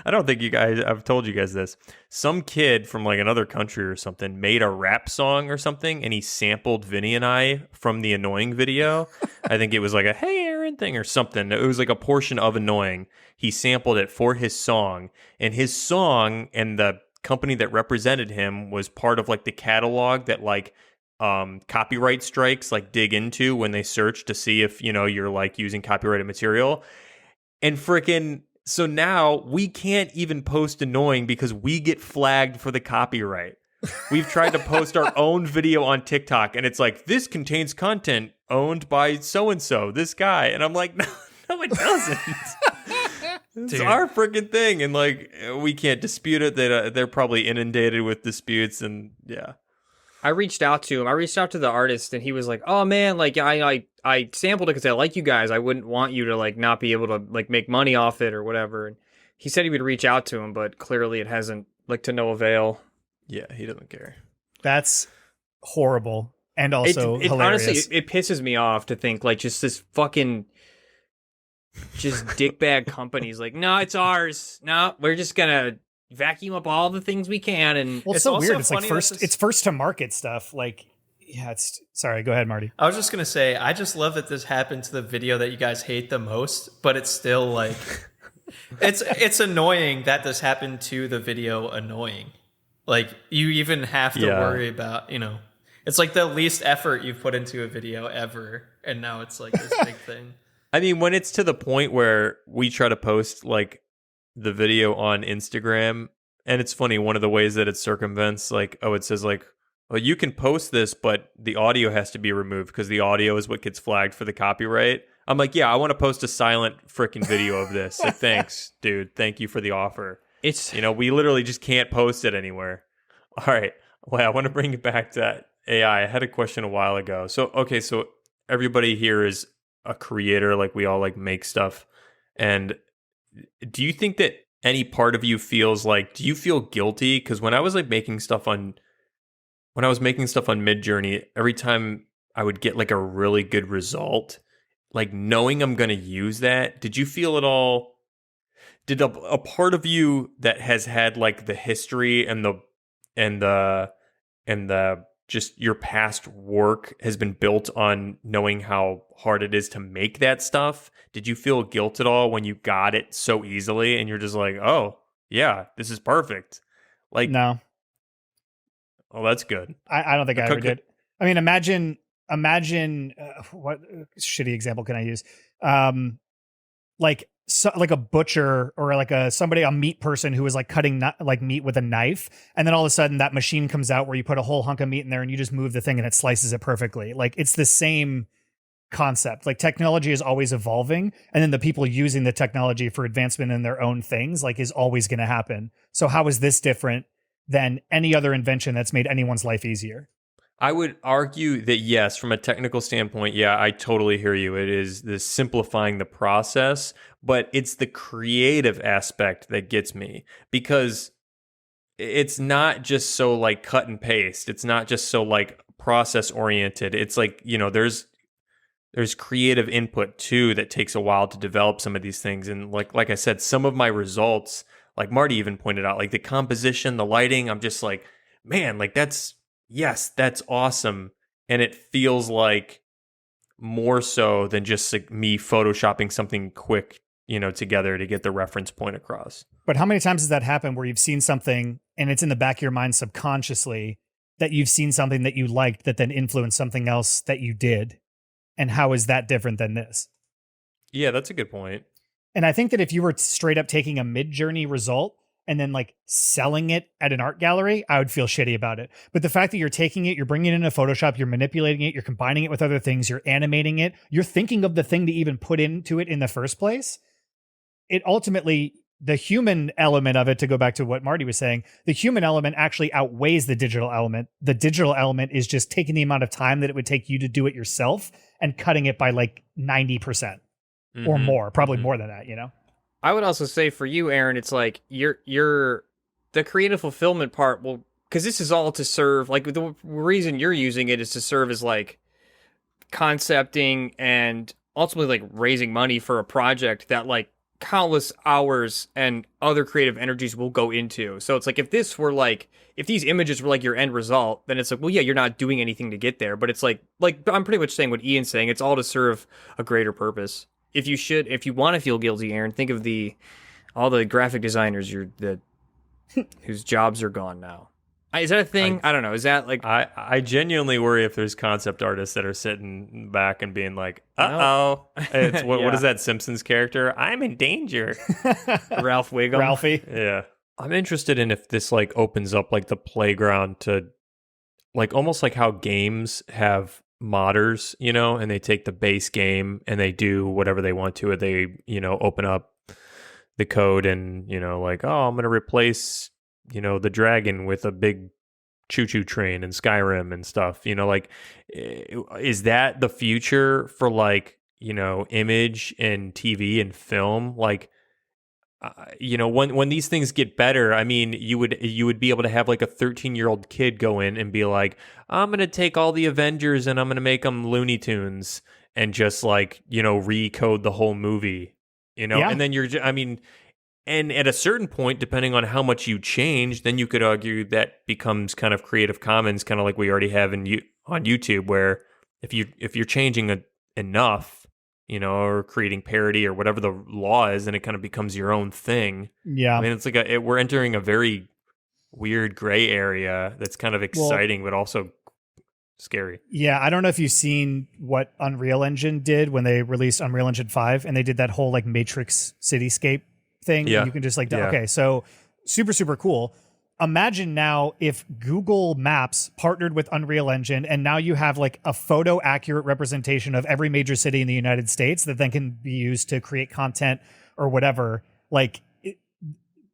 I don't think I've told you guys this. Some kid from like another country or something made a rap song or something, and he sampled Vinny and I from the annoying video. I think it was like a "Hey Aaron" thing or something. It was like a portion of annoying. He sampled it for his song, and the company that represented him was part of like the catalog that like copyright strikes like dig into when they search to see if you're like using copyrighted material. And freaking so now we can't even post annoying because we get flagged for the copyright. We've tried to post our own video on TikTok and it's like, this contains content owned by so and so, this guy, and I'm like, no it doesn't. It's our freaking thing, and like we can't dispute it. They're probably inundated with disputes, and yeah. I reached out to him. I reached out to the artist, and he was like, "Oh man, like I sampled it because I like you guys. I wouldn't want you to like not be able to like make money off it or whatever." And he said he would reach out to him, but clearly it hasn't, like, to no avail. Yeah, he doesn't care. That's horrible, and also hilarious. Honestly, it pisses me off to think like just this fucking. Just dickbag companies like, no, it's ours. No, we're just gonna vacuum up all the things we can. And well, it's so weird. It's like it's first to market stuff. Like, yeah, sorry. Go ahead, Marty. I was just gonna say, I just love that this happened to the video that you guys hate the most, but it's still like, it's annoying that this happened to the video annoying. Like, you even have to worry about, it's like the least effort you've put into a video ever, and now it's like this big thing. I mean, when it's to the point where we try to post like the video on Instagram, and it's funny, one of the ways that it circumvents, like, it says like, well, you can post this, but the audio has to be removed because the audio is what gets flagged for the copyright. I'm like, yeah, I want to post a silent freaking video of this. Like, thanks, dude. Thank you for the offer. It's, we literally just can't post it anywhere. All right. Well, I want to bring it back to that AI. I had a question a while ago. So everybody here is a creator, like we all like make stuff. And do you think that any part of you feels like, do you feel guilty? Because when I was making stuff on Midjourney, every time I would get like a really good result, like knowing I'm going to use that, did you feel at all, did a part of you that has had like the history and the just your past work has been built on knowing how hard it is to make that stuff? Did you feel guilt at all when you got it so easily and you're just like, oh yeah, this is perfect? Like, no. Oh, that's good. I don't think I ever did. I mean, imagine what shitty example can I use? Like a butcher or like a meat person who was like cutting like meat with a knife, and then all of a sudden that machine comes out where you put a whole hunk of meat in there and you just move the thing and it slices it perfectly. Like, it's the same concept. Like, technology is always evolving, and then the people using the technology for advancement in their own things like is always going to happen. So how is this different than any other invention that's made anyone's life easier? I would argue that yes, from a technical standpoint, yeah, I totally hear you. It is the simplifying the process, but it's the creative aspect that gets me, because it's not just so like cut and paste. It's not just so like process oriented. It's like, there's creative input too that takes a while to develop some of these things. And like I said, some of my results, like Marty even pointed out, like the composition, the lighting, I'm just like, man, like that's awesome. And it feels like more so than just like me photoshopping something quick, together to get the reference point across. But how many times has that happened where you've seen something and it's in the back of your mind subconsciously that you've seen something that you liked that then influenced something else that you did? And how is that different than this? Yeah, that's a good point. And I think that if you were straight up taking a Midjourney result and then like selling it at an art gallery, I would feel shitty about it. But the fact that you're taking it, you're bringing it into Photoshop, you're manipulating it, you're combining it with other things, you're animating it, you're thinking of the thing to even put into it in the first place. It ultimately, the human element of it, to go back to what Marty was saying, the human element actually outweighs the digital element. The digital element is just taking the amount of time that it would take you to do it yourself and cutting it by like 90% or more, probably more than that, you know? I would also say for you, Aaron, it's like you're the creative fulfillment part will, because this is all to serve, like the reason you're using it is to serve as like concepting and ultimately like raising money for a project that like countless hours and other creative energies will go into. So it's like if these images were like your end result, then it's like, well, yeah, you're not doing anything to get there. But it's like I'm pretty much saying what Ian's saying. It's all to serve a greater purpose. If you want to feel guilty, Aaron, think of all the graphic designers whose jobs are gone now. Is that a thing? I don't know. Is that like... I genuinely worry if there's concept artists that are sitting back and being like, uh-oh. It's, what is that Simpsons character? I'm in danger. Ralph Wiggum. Ralphie. Yeah. I'm interested in if this like opens up like the playground to like almost like how games have modders, you know, and they take the base game and they do whatever they want to it. They, you know, open up the code and, you know, like, oh, I'm going to replace, you know, the dragon with a big choo-choo train in Skyrim and stuff, you know, like, is that the future for like, you know, image and TV and film? Like, you know, when these things get better, I mean, you would be able to have like a 13-year-old kid go in and be like, I'm going to take all the Avengers and I'm going to make them Looney Tunes and just like, you know, recode the whole movie, you know, and then and at a certain point, depending on how much you change, then you could argue that becomes kind of Creative Commons, kind of like we already have on YouTube, where if you're changing enough, you know, or creating parody or whatever the law is, then it kind of becomes your own thing. Yeah, I mean, it's like we're entering a very weird gray area that's kind of exciting, but also scary. Yeah, I don't know if you've seen what Unreal Engine did when they released Unreal Engine 5, and they did that whole like Matrix cityscape thing. Yeah. You can just like, okay, so super, super cool. Imagine now if Google Maps partnered with Unreal Engine and now you have like a photo accurate representation of every major city in the United States that then can be used to create content or whatever. Like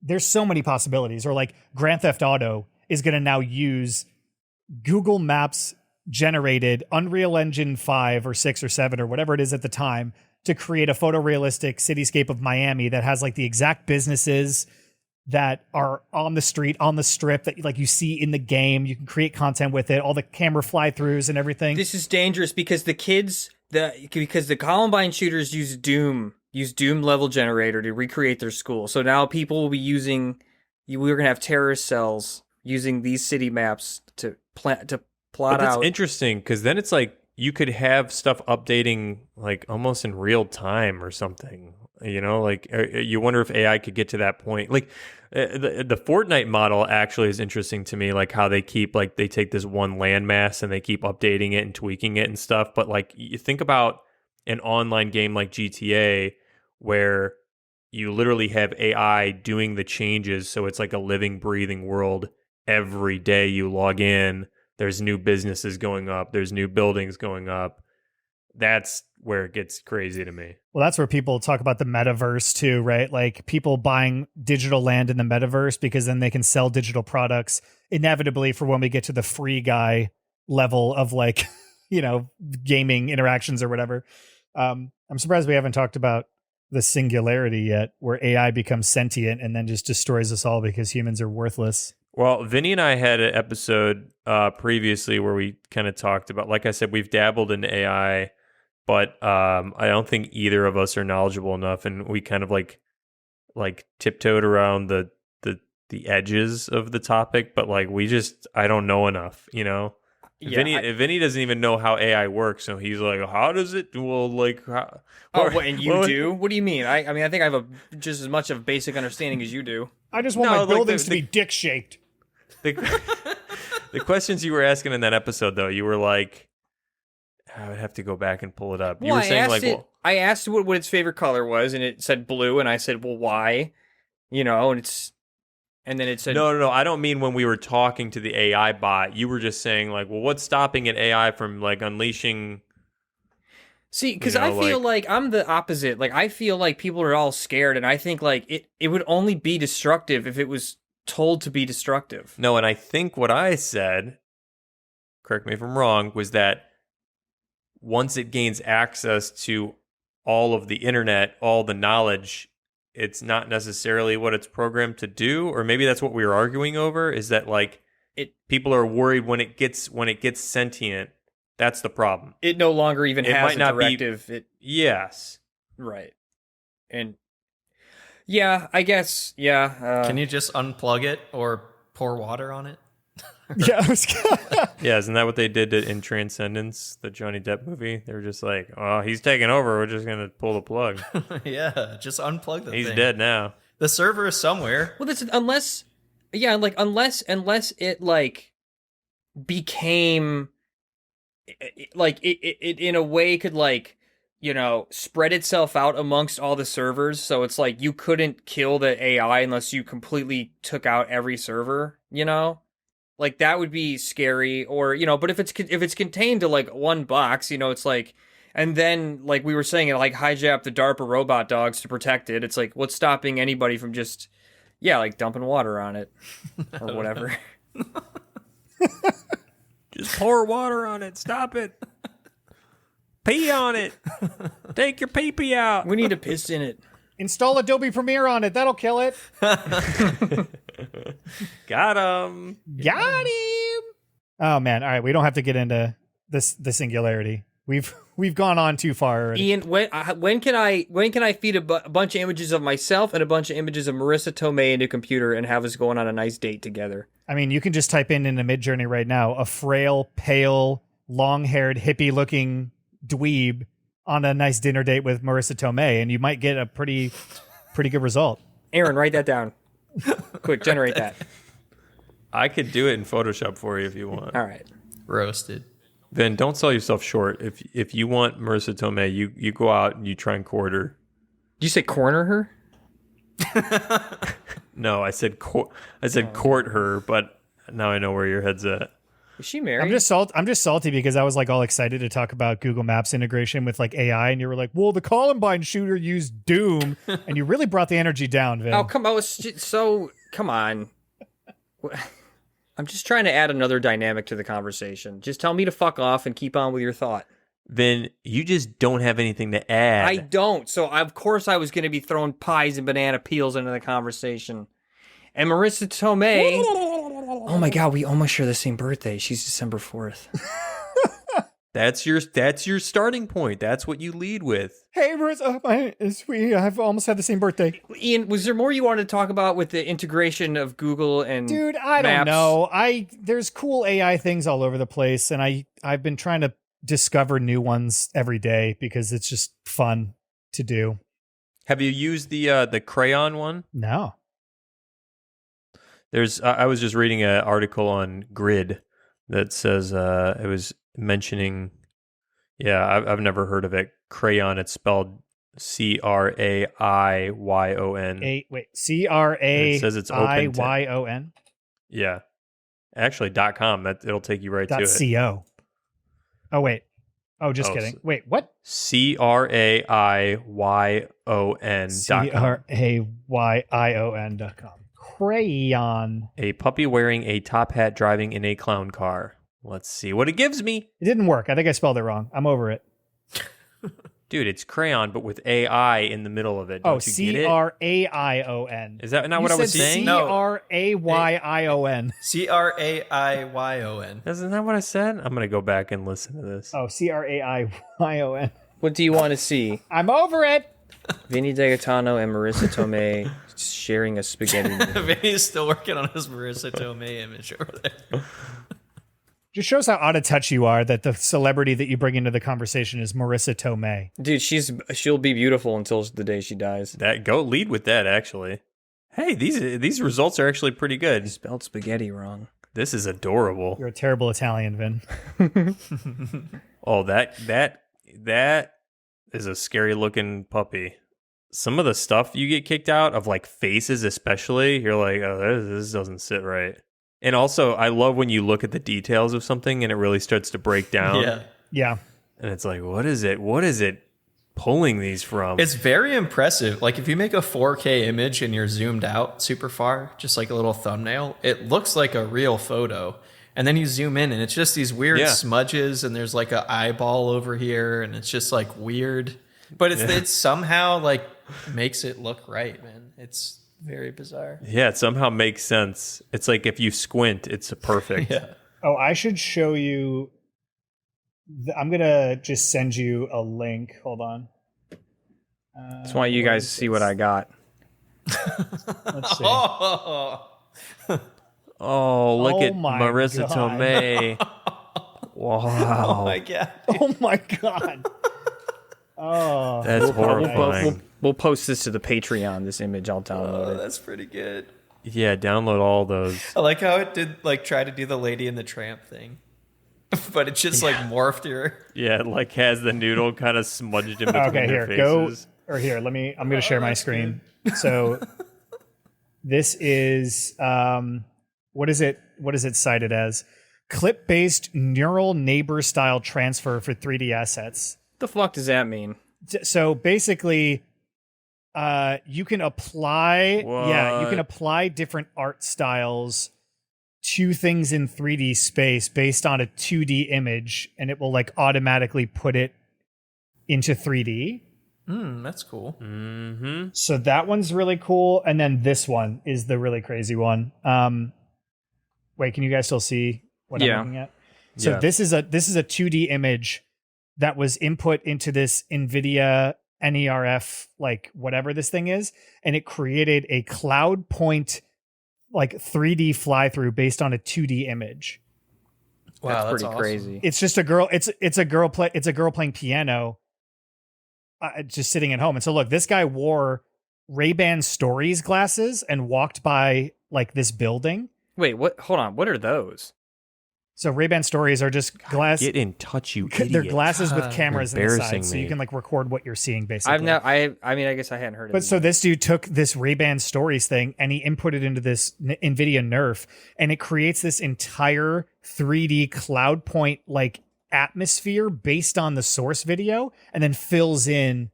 there's so many possibilities. Or like Grand Theft Auto is going to now use Google Maps generated Unreal Engine 5 or 6 or 7 or whatever it is at the time to create a photorealistic cityscape of Miami that has like the exact businesses that are on the street, on the strip that like you see in the game. You can create content with it, all the camera fly-throughs and everything. This is dangerous because because the Columbine shooters use Doom level generator to recreate their school. So now people will be we're going to have terrorist cells using these city maps to plot out. That's interesting because then it's like you could have stuff updating like almost in real time or something, you know, like you wonder if AI could get to that point. Like the Fortnite model actually is interesting to me, like how they keep like they take this one landmass and they keep updating it and tweaking it and stuff. But like you think about an online game like GTA where you literally have AI doing the changes. So it's like a living, breathing world. Every day you log in, there's new businesses going up. There's new buildings going up. That's where it gets crazy to me. Well, that's where people talk about the metaverse too, right? Like people buying digital land in the metaverse because then they can sell digital products inevitably for when we get to the free guy level of like, you know, gaming interactions or whatever. I'm surprised we haven't talked about the singularity yet, where AI becomes sentient and then just destroys us all because humans are worthless. Well, Vinny and I had an episode previously where we kind of talked about, like I said, we've dabbled in AI, but I don't think either of us are knowledgeable enough, and we kind of like tiptoed around the edges of the topic, but like I don't know enough, you know. Yeah, Vinny doesn't even know how AI works, so he's like, "How does it?" Well, like, how, and you do? What do you mean? I mean, I think I have just as much of basic understanding as you do. I just want my buildings to be dick shaped. The questions you were asking in that episode, though, you were like, I would have to go back and pull it up. You were saying like, I asked what its favorite color was, and it said blue, and I said, well, why? You know, and then it said... No, I don't mean when we were talking to the AI bot. You were just saying like, well, what's stopping an AI from like unleashing... See, because You know, I feel like I'm the opposite. Like, I feel like people are all scared, and I think like it would only be destructive if it was told to be destructive. No, and I think what I said, correct me if I'm wrong, was that once it gains access to all of the internet, all the knowledge, it's not necessarily what it's programmed to do. Or maybe that's what we were arguing over, is that like people are worried when it gets sentient. That's the problem. It no longer even It has might a not be- directive. Yes. Right. And yeah, I guess, yeah. Can you just unplug it or pour water on it? Yeah, Yeah, isn't that what they did in Transcendence, the Johnny Depp movie? They were just like, oh, he's taking over. We're just going to pull the plug. Yeah, just unplug the He's thing. dead now. The server is somewhere. Well, unless it like became like it in a way could like, you know, spread itself out amongst all the servers. So it's like you couldn't kill the AI unless you completely took out every server, you know? Like that would be scary. Or, you know, but if it's contained to like one box, you know, it's like, and then like we were saying, it like hijacked the DARPA robot dogs to protect it. It's like, what's stopping anybody from just, yeah, like dumping water on it or whatever. Just pour water on it. Stop it. Pee on it. Take your pee-pee out. We need to piss in it. install Adobe Premiere on it. That'll kill it. Got him. Got him. Oh man! All right, we don't have to get into the singularity. We've gone on too far already. Ian, when can I feed a bunch of images of myself and a bunch of images of Marissa Tomei into a computer and have us going on a nice date together? I mean, you can just type in a Midjourney right now, a frail, pale, long-haired, hippie-looking dweeb on a nice dinner date with Marissa Tomei, and you might get a pretty good result. Aaron, write that down. Quick, generate that. I could do it in Photoshop for you if you want. All right. Roasted. Then don't sell yourself short. If you want Marissa Tomei, you go out and you try and court her. Did you say corner her? No, I said court her, but now I know where your head's at. Is she married? I'm just salty because I was like all excited to talk about Google Maps integration with like AI, and you were like, "Well, the Columbine shooter used Doom," and you really brought the energy down, Vin. Oh, come on. Come on. I'm just trying to add another dynamic to the conversation. Just tell me to fuck off and keep on with your thought. Then you just don't have anything to add. I don't. So, of course, I was going to be throwing pies and banana peels into the conversation. And Marissa Tomei... Oh, my God. We almost share the same birthday. She's December 4th. That's your starting point. That's what you lead with. Hey, Marissa, we have almost had the same birthday. Ian, was there more you wanted to talk about with the integration of Google and Dude, I Maps? don't know. There's cool AI things all over the place, and I've been trying to discover new ones every day because it's just fun to do. Have you used the Craiyon one? No. I was just reading an article on Grid that says it was mentioning. Yeah, I've never heard of it. Craiyon. It's spelled Craiyon. Wait, Craiyon. It says it's open. Yeah, actually .com. It'll take you right to it. .co. Oh wait. Oh, just kidding. Wait, what? CRAIYON.com. CRAYION.com. Craiyon. A puppy wearing a top hat driving in a clown car. Let's see what it gives me. It didn't work. I think I spelled it wrong. I'm over it. Dude, it's crayon, but with AI in the middle of it. Don't you get it? CRAION. Is that not what I was saying? CRAYION. CRAIYON. Isn't that what I said? I'm going to go back and listen to this. Oh, CRAIYON. What do you want to see? I'm over it. Vinny D'Agostino and Marissa Tomei sharing a spaghetti meal. Vinny's still working on his Marissa Tomei image over there. Just shows how out of touch you are that the celebrity that you bring into the conversation is Marissa Tomei. Dude, she'll be beautiful until the day she dies. Go lead with that, actually. Hey, these results are actually pretty good. You spelled spaghetti wrong. This is adorable. You're a terrible Italian, Vin. Oh, that is a scary looking puppy. Some of the stuff you get kicked out of, like faces especially, you're like, oh, this doesn't sit right. And also, I love when you look at the details of something and it really starts to break down. Yeah. Yeah. And it's like, what is it? What is it pulling these from? It's very impressive. Like if you make a 4K image and you're zoomed out super far, just like a little thumbnail, it looks like a real photo. And then you zoom in and it's just these weird smudges and there's like an eyeball over here and it's just like weird. But it somehow like makes it look right, man. It's very bizarre. Yeah, it somehow makes sense. It's like if you squint, it's perfect. Yeah. Oh, I should show you. I'm going to just send you a link. Hold on. Just want you guys to see what I got. Let's see. Oh, look Oh at my Marissa God. Tomei. Wow. Oh my God. Oh my God. Oh, That's horrifying. We'll post this to the Patreon. This image, I'll download Oh, it. that's pretty good. Yeah, download all those. I like how it did like try to do the Lady and the Tramp thing. But it just like morphed her. Yeah, it like has the noodle kind of smudged in between okay. their Here, go. faces. Or here, I'm going to share my screen. So this is, what is it cited as? Clip-based neural neighbor style transfer for 3D assets. What the fuck does that mean? So basically, you can apply, you can apply different art styles to things in 3D space based on a 2D image, and it will like automatically put it into 3D. That's cool. Mm-hmm. So that one's really cool, and then this one is the really crazy one. Wait, can you guys still see what I'm looking at? So Yeah. this is a 2D image that was input into this Nvidia NERF, like whatever this thing is, and it created a cloud point like 3D fly through based on a 2D image. Wow, That's that's pretty awesome. crazy. It's just a girl. It's a girl playing piano, just sitting at home. And so look, this guy wore Ray-Ban Stories glasses and walked by like this building. Wait, what? Hold on. What are those? So Ray-Ban Stories are just glass. Get in touch, you They're idiot. glasses with cameras in the embarrassing side, so you me. can like record what you're seeing. Basically, I mean, I guess I hadn't heard of it. But so this dude took this Ray-Ban Stories thing and he inputted into this Nvidia Nerf, and it creates this entire 3D cloud point like atmosphere based on the source video, and then fills in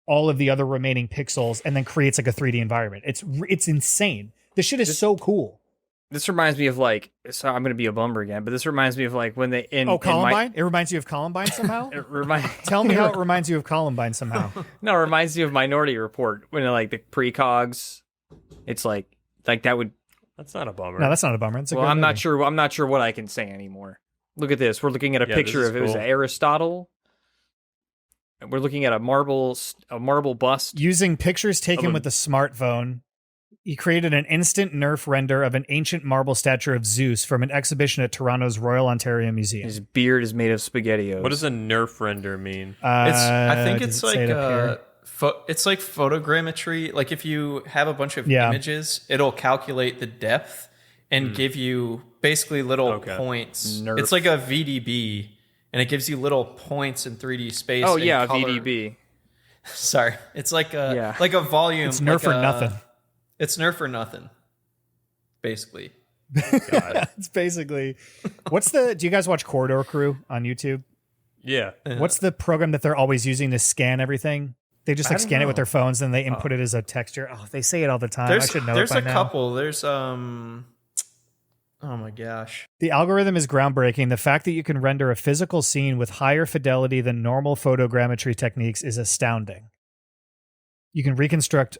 all of the other remaining pixels, and then creates like a 3D environment. It's insane. This shit is so cool. This reminds me of like, so I'm going to be a bummer again, but this reminds me of like when they Columbine. It reminds you of Columbine somehow. Tell me how it reminds you of Columbine somehow. No, it reminds you of Minority Report when like the precogs. It's like that would. That's not a bummer. No, that's not a bummer. It's a Well, good I'm not movie. sure. I'm not sure what I can say anymore. Look at this. We're looking at a Yeah, picture this of is it was cool. Aristotle. And we're looking at a marble bust. Using pictures taken Of a- with a smartphone, he created an instant Nerf render of an ancient marble statue of Zeus from an exhibition at Toronto's Royal Ontario Museum. His beard is made of SpaghettiOs. What does a Nerf render mean? I think does it's it say like it up here? it's like photogrammetry. Like if you have a bunch of Yeah. images, it'll calculate the depth and give you basically little Okay. points. Nerf. It's like a VDB, and it gives you little points in 3D space. Oh and yeah, color. VDB. Sorry, it's like a volume. It's Nerf like or nothing. It's Nerf or nothing, basically. It's basically do you guys watch Corridor Crew on YouTube? Yeah. What's the program that they're always using to scan everything? They just like don't scan it with know. their phones and they input it as a texture. Oh, they say it all the time. I should know There's it by a now. couple. There's oh my gosh. The algorithm is groundbreaking. The fact that you can render a physical scene with higher fidelity than normal photogrammetry techniques is astounding. You can reconstruct.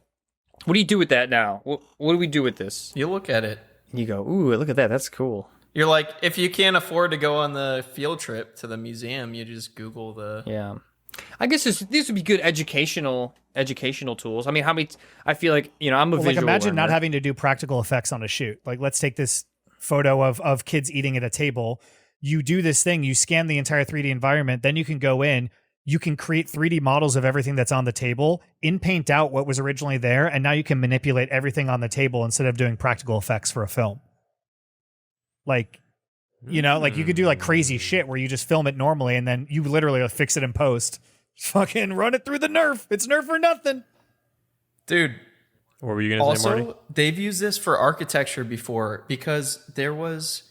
What do you do with that now? What do we do with this? You look at it. You go, ooh, look at that. That's cool. You're like, if you can't afford to go on the field trip to the museum, you just Google the. Yeah. I guess these would be good educational tools. I mean, I feel like, I'm a Like visual imagine not learner. having to do practical effects on a shoot. Like let's take this photo of kids eating at a table. You do this thing, you scan the entire 3D environment, then you can go in, you can create 3D models of everything that's on the table, paint out what was originally there, and now you can manipulate everything on the table instead of doing practical effects for a film. Like, like you could do like crazy shit where you just film it normally and then you literally fix it in post. Fucking run it through the Nerf. It's Nerf or nothing. Dude, What were you going to say, Marty? also, they've used this for architecture before because there was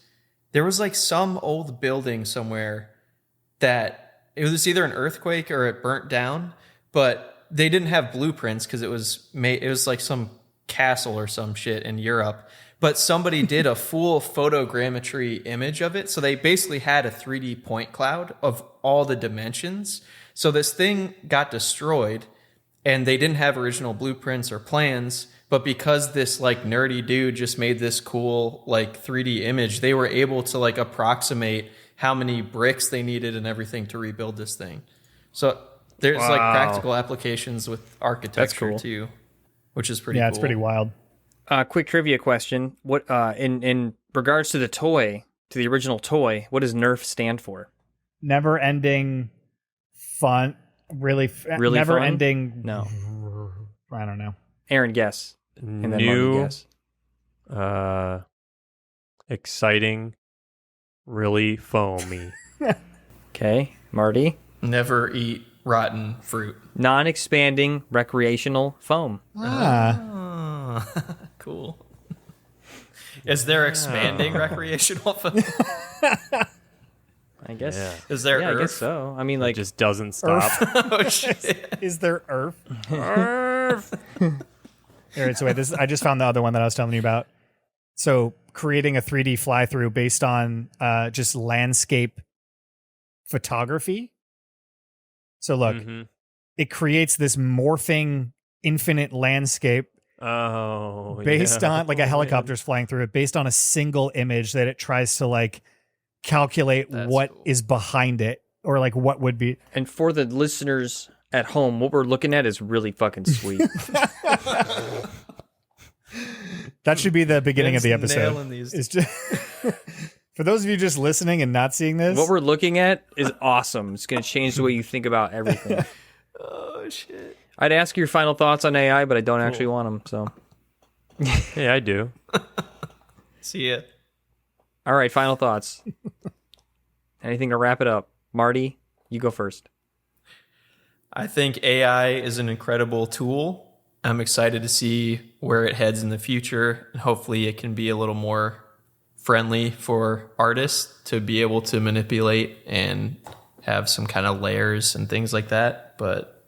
like some old building somewhere that it was either an earthquake or it burnt down, but they didn't have blueprints because it was like some castle or some shit in Europe. But somebody did a full photogrammetry image of it. So they basically had a 3D point cloud of all the dimensions. So this thing got destroyed and they didn't have original blueprints or plans. But because this like nerdy dude just made this cool like 3D image, they were able to like approximate how many bricks they needed and everything to rebuild this thing. So there's like practical applications with architecture too, which is pretty cool. Yeah, it's pretty wild. Quick trivia question. What in regards to the original toy, what does NERF stand for? Never ending fun. Really never fun? ending. No. I don't know. Aaron, guess. And then New, Marty, guess. Exciting, really foamy. Okay, Marty. Never eat rotten fruit. Non-expanding recreational foam. Cool. Is there expanding recreational foam? I guess. Yeah. Is there Yeah, I Earth? guess so. I mean, It like, just doesn't stop. Oh shit. Is there Earth? All right, so wait, I just found the other one that I was telling you about. So creating a 3D fly-through based on just landscape photography. So look, it creates this morphing infinite landscape based on like a helicopter's flying through it, based on a single image that it tries to like calculate what is behind it, or like what would be. and for the listeners at home, what we're looking at is really fucking sweet. That should be the beginning of the Ben's episode. nailing these. It's just for those of you just listening and not seeing this. What we're looking at is awesome. It's going to change the way you think about everything. Oh shit. I'd ask your final thoughts on AI, but I don't actually want them. So, Yeah, I do. See ya. all right, final thoughts. Anything to wrap it up? Marty, you go first. I think AI is an incredible tool. I'm excited to see where it heads in the future. And hopefully it can be a little more friendly for artists to be able to manipulate and have some kind of layers and things like that. But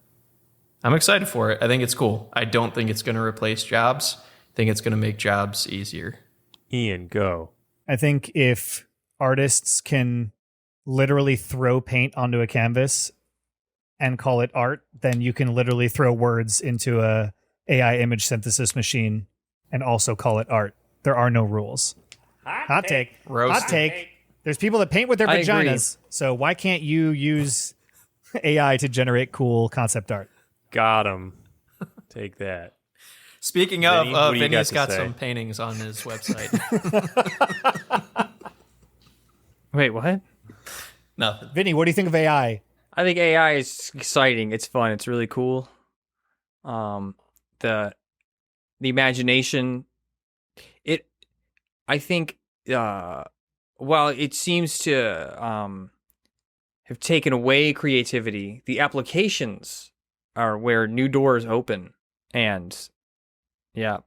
I'm excited for it. I think it's cool. I don't think it's going to replace jobs. I think it's going to make jobs easier. Ian, go. I think if artists can literally throw paint onto a canvas and call it art, then you can literally throw words into a AI image synthesis machine and also call it art. There are no rules. Hot take. Roasted. Hot take. There's people that paint with their I agree. vaginas. So why can't you use AI to generate cool concept art? Got him. Take that. Speaking Vinny, what of, do you Vinny's got got to say? some paintings on his website. Wait, what? Nothing. Vinny, what do you think of AI? I think AI is exciting. It's fun. It's really cool. The imagination. I think. While it seems to have taken away creativity, the applications are where new doors open, and yeah.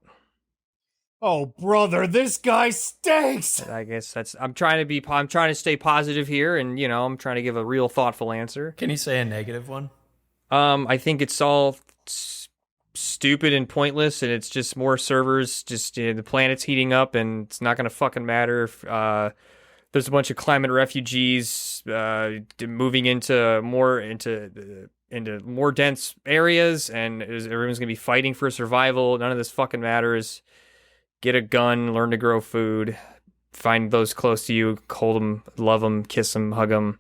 Oh, brother, this guy stinks. I guess I'm trying to stay positive here, and I'm trying to give a real thoughtful answer. Can you say a negative one? I think it's all stupid and pointless, and it's just more servers. Just the planet's heating up, and it's not gonna fucking matter if there's a bunch of climate refugees moving into more dense areas, and everyone's gonna be fighting for survival. None of this fucking matters. Get a gun, learn to grow food, find those close to you, hold them, love them, kiss them, hug them,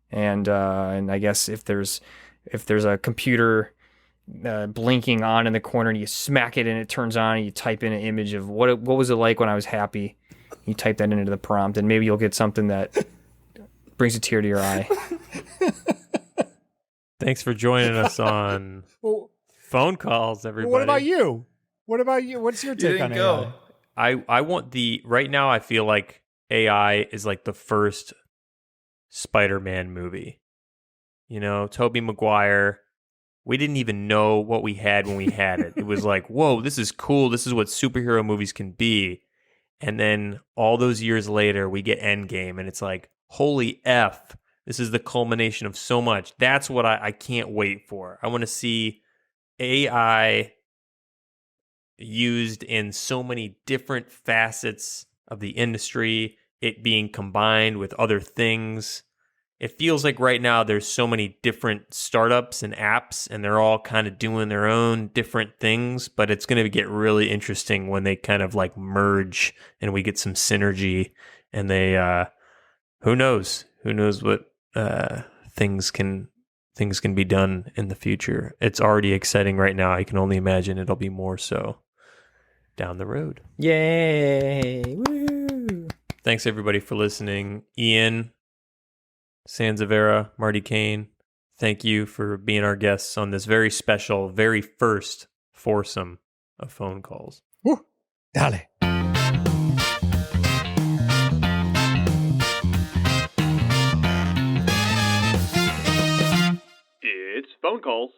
and I guess if there's a computer blinking on in the corner and you smack it and it turns on, and you type in an image of what was it like when I was happy. You type that into the prompt, and maybe you'll get something that brings a tear to your eye. Thanks for joining us on Phone Calls, everybody. What about you? What's your take on go. AI? I want right now I feel like AI is like the first Spider-Man movie. Tobey Maguire. We didn't even know what we had when we had it. It was like, whoa, this is cool. This is what superhero movies can be. And then all those years later, we get Endgame, and it's like, holy F, This is the culmination of so much. That's what I can't wait for. I want to see AI used in so many different facets of the industry, it being combined with other things. It feels like right now there's so many different startups and apps, and they're all kind of doing their own different things, but it's going to get really interesting when they kind of like merge and we get some synergy, and they, who knows what things can be done in the future. It's already exciting right now. I can only imagine it'll be more so down the road. Yay! Woo! Thanks everybody for listening. Ian, Sansavera, Marty, Kane, thank you for being our guests on this very special, very first foursome of phone calls. Woo. Dale. It's phone calls.